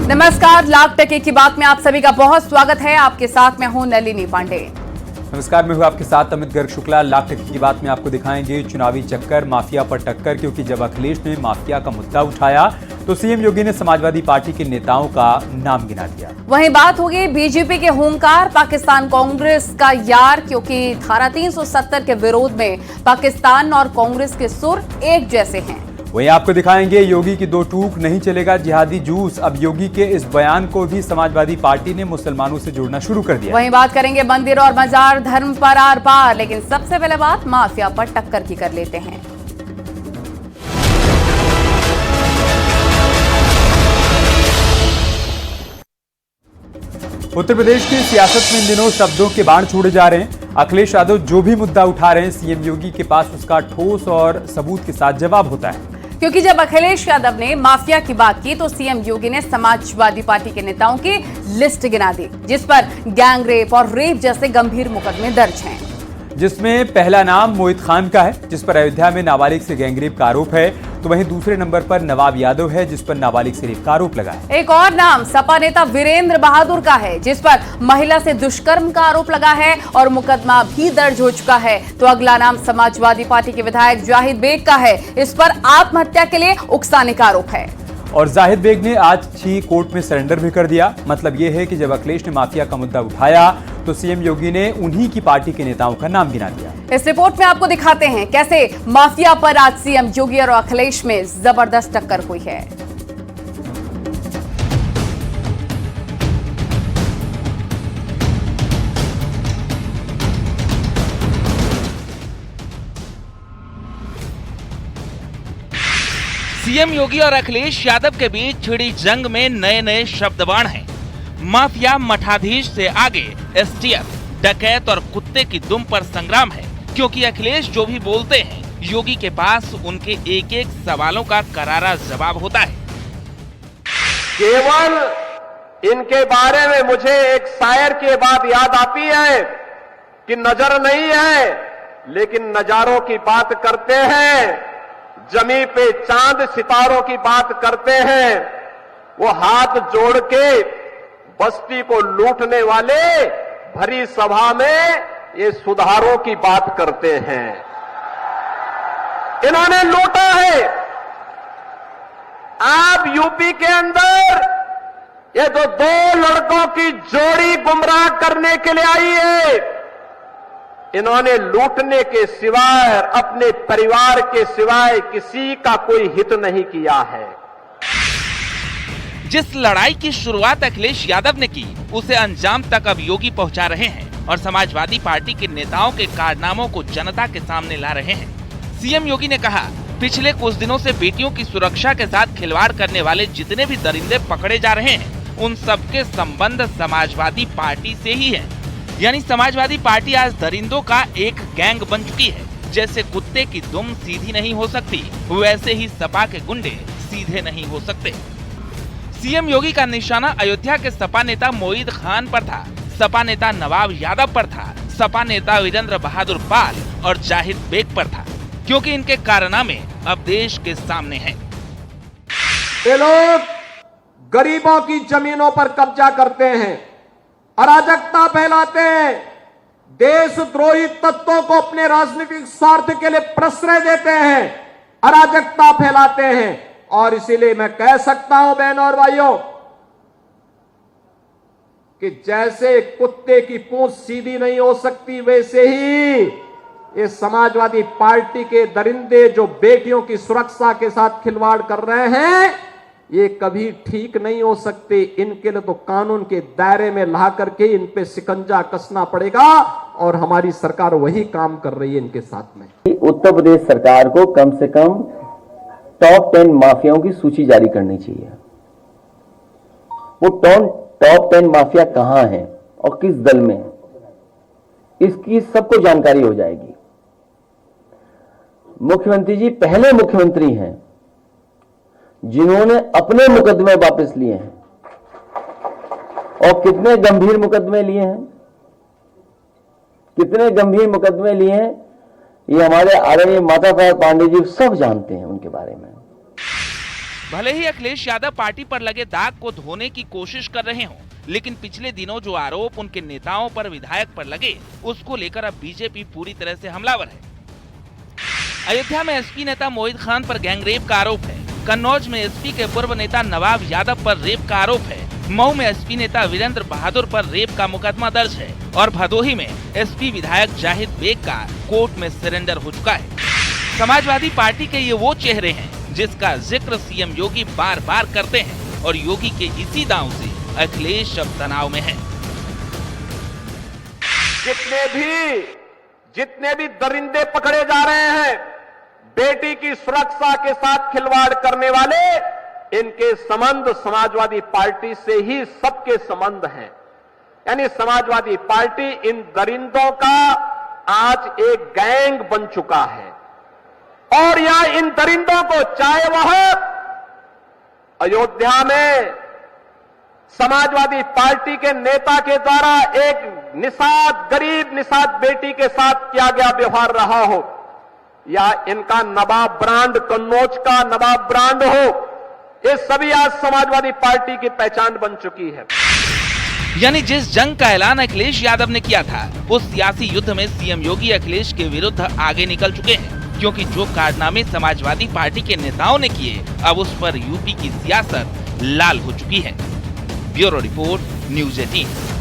नमस्कार, लाख टके की बात में आप सभी का बहुत स्वागत है। आपके साथ मैं हूं नलिनी पांडे। नमस्कार, मैं हूं आपके साथ अमित गर्ग शुक्ला। लाख टके की बात में आपको दिखाएंगे चुनावी चक्कर, माफिया पर टक्कर। क्योंकि जब अखिलेश ने माफिया का मुद्दा उठाया तो सीएम योगी ने समाजवादी पार्टी के नेताओं का नाम गिना दिया। वहीं बात होगी बीजेपी के हुंकार, पाकिस्तान कांग्रेस का यार, क्योंकि धारा 370 के विरोध में पाकिस्तान और कांग्रेस के सुर एक जैसे हैं। वहीं आपको दिखाएंगे योगी की दो टूक, नहीं चलेगा जिहादी जूस। अब योगी के इस बयान को भी समाजवादी पार्टी ने मुसलमानों से जोड़ना शुरू कर दिया। वहीं बात करेंगे मंदिर और मजार धर्म पर आर पार, लेकिन सबसे पहले बात माफिया पर टक्कर की कर लेते हैं। उत्तर प्रदेश की सियासत में इन दिनों शब्दों के बाण छोड़े जा रहे हैं। अखिलेश यादव जो भी मुद्दा उठा रहे हैं, सीएम योगी के पास उसका ठोस और सबूत के साथ जवाब होता है। क्योंकि जब अखिलेश यादव ने माफिया की बात की तो सीएम योगी ने समाजवादी पार्टी के नेताओं की लिस्ट गिना दी, जिस पर गैंगरेप और रेप जैसे गंभीर मुकदमे दर्ज हैं। जिसमें पहला नाम मोहित खान का है, जिस पर अयोध्या में नाबालिग से गैंगरेप का आरोप है। तो वहीं दूसरे नंबर पर नवाब यादव है, जिस पर नाबालिग से रेप का आरोप लगा है। एक और नाम सपा नेता वीरेंद्र बहादुर का है, जिस पर महिला से दुष्कर्म का आरोप लगा है और मुकदमा भी दर्ज हो चुका है। तो अगला नाम समाजवादी पार्टी के विधायक जाहिद बेग का है, इस पर आत्महत्या के लिए उकसाने का आरोप है। और जाहिद बेग ने आज ही कोर्ट में सरेंडर भी कर दिया। मतलब यह है कि जब अखिलेश ने माफिया का मुद्दा उठाया तो सीएम योगी ने उन्हीं की पार्टी के नेताओं का नाम गिना दिया। इस रिपोर्ट में आपको दिखाते हैं कैसे माफिया पर आज सीएम योगी और अखिलेश में जबरदस्त टक्कर हुई है। सीएम योगी और अखिलेश यादव के बीच छिड़ी जंग में नए नए शब्दबाण हैं। माफिया मठाधीश से आगे एसटीएफ, डकैत और कुत्ते की दुम पर संग्राम है। क्योंकि अखिलेश जो भी बोलते हैं, योगी के पास उनके एक एक सवालों का करारा जवाब होता है। केवल इनके बारे में मुझे एक शायर की बात याद आती है कि नजर नहीं है लेकिन नजारों की बात करते हैं, जमी पे चांद सितारों की बात करते हैं। वो हाथ जोड़ के बस्ती को लूटने वाले भरी सभा में ये सुधारों की बात करते हैं। इन्होंने लूटा है। आप यूपी के अंदर ये तो दो लड़कों की जोड़ी गुमराह करने के लिए आई है। इन्होंने लूटने के सिवाय, अपने परिवार के सिवाय किसी का कोई हित नहीं किया है। जिस लड़ाई की शुरुआत अखिलेश यादव ने की, उसे अंजाम तक अब योगी पहुंचा रहे हैं और समाजवादी पार्टी के नेताओं के कारनामों को जनता के सामने ला रहे हैं। सीएम योगी ने कहा, पिछले कुछ दिनों से बेटियों की सुरक्षा के साथ खिलवाड़ करने वाले जितने भी दरिंदे पकड़े जा रहे हैं, उन सबके संबंध समाजवादी पार्टी से ही है। यानी समाजवादी पार्टी आज दरिंदों का एक गैंग बन चुकी है। जैसे कुत्ते की दुम सीधी नहीं हो सकती, वैसे ही सपा के गुंडे सीधे नहीं हो सकते। सीएम योगी का निशाना अयोध्या के सपा नेता मोहित खान पर था, सपा नेता नवाब यादव पर था, सपा नेता वीरेंद्र बहादुर पाल और जाहिद बेग पर था। क्योंकि इनके कारनामे अब देश के सामने हैं। ये लोग गरीबों की जमीनों पर कब्जा करते हैं, अराजकता फैलाते हैं, देशद्रोही तत्वों को अपने राजनीतिक स्वार्थ के लिए प्रश्रय देते हैं, अराजकता फैलाते हैं। और इसीलिए मैं कह सकता हूं बहनों और भाइयों कि जैसे कुत्ते की पूंछ सीधी नहीं हो सकती, वैसे ही ये समाजवादी पार्टी के दरिंदे जो बेटियों की सुरक्षा के साथ खिलवाड़ कर रहे हैं, ये कभी ठीक नहीं हो सकते। इनके लिए तो कानून के दायरे में ला करके इन पे शिकंजा कसना पड़ेगा और हमारी सरकार वही काम कर रही है इनके साथ में। उत्तर प्रदेश सरकार को कम से कम टॉप 10 माफियाओं की सूची जारी करनी चाहिए। वो टॉप 10 माफिया कहां हैं और किस दल में है, इसकी सबको जानकारी हो जाएगी। मुख्यमंत्री जी पहले मुख्यमंत्री हैं जिन्होंने अपने मुकदमे वापस लिए हैं। और कितने गंभीर मुकदमे लिए हैं, कितने गंभीर मुकदमे लिए हैं, ये हमारे आदरणीय माता साहब पांडे जी सब जानते हैं उनके बारे में। भले ही अखिलेश यादव पार्टी पर लगे दाग को धोने की कोशिश कर रहे हों, लेकिन पिछले दिनों जो आरोप उनके नेताओं पर, विधायक पर लगे, उसको लेकर अब बीजेपी पूरी तरह से हमलावर है। अयोध्या में एसपी नेता मोहित खान पर गैंगरेप का आरोप है। कन्नौज में एसपी के पूर्व नेता नवाब यादव पर रेप का आरोप है। मऊ में एसपी नेता वीरेंद्र बहादुर पर रेप का मुकदमा दर्ज है और भदोही में एसपी विधायक जाहिद बेग का कोर्ट में सरेंडर हो चुका है। समाजवादी पार्टी के ये वो चेहरे हैं जिसका जिक्र सीएम योगी बार बार करते हैं और योगी के इसी दांव से अखिलेश अब तनाव में है। जितने भी दरिंदे पकड़े जा रहे हैं, बेटी की सुरक्षा के साथ खिलवाड़ करने वाले, इनके संबंध समाजवादी पार्टी से ही सबके संबंध हैं। यानी समाजवादी पार्टी इन दरिंदों का आज एक गैंग बन चुका है और यह इन दरिंदों को, चाहे वह अयोध्या में समाजवादी पार्टी के नेता के द्वारा एक निषाद, गरीब निषाद बेटी के साथ किया गया व्यवहार रहा हो, या इनका नवाब ब्रांड, कन्नौज का नवाब ब्रांड हो, ये सभी आज समाजवादी पार्टी की पहचान बन चुकी है। यानी जिस जंग का ऐलान अखिलेश यादव ने किया था, उस सियासी युद्ध में सीएम योगी अखिलेश के विरुद्ध आगे निकल चुके हैं, क्योंकि जो कारनामे समाजवादी पार्टी के नेताओं ने किए, अब उस पर यूपी की सियासत लाल हो चुकी है। Bureau report, news 18।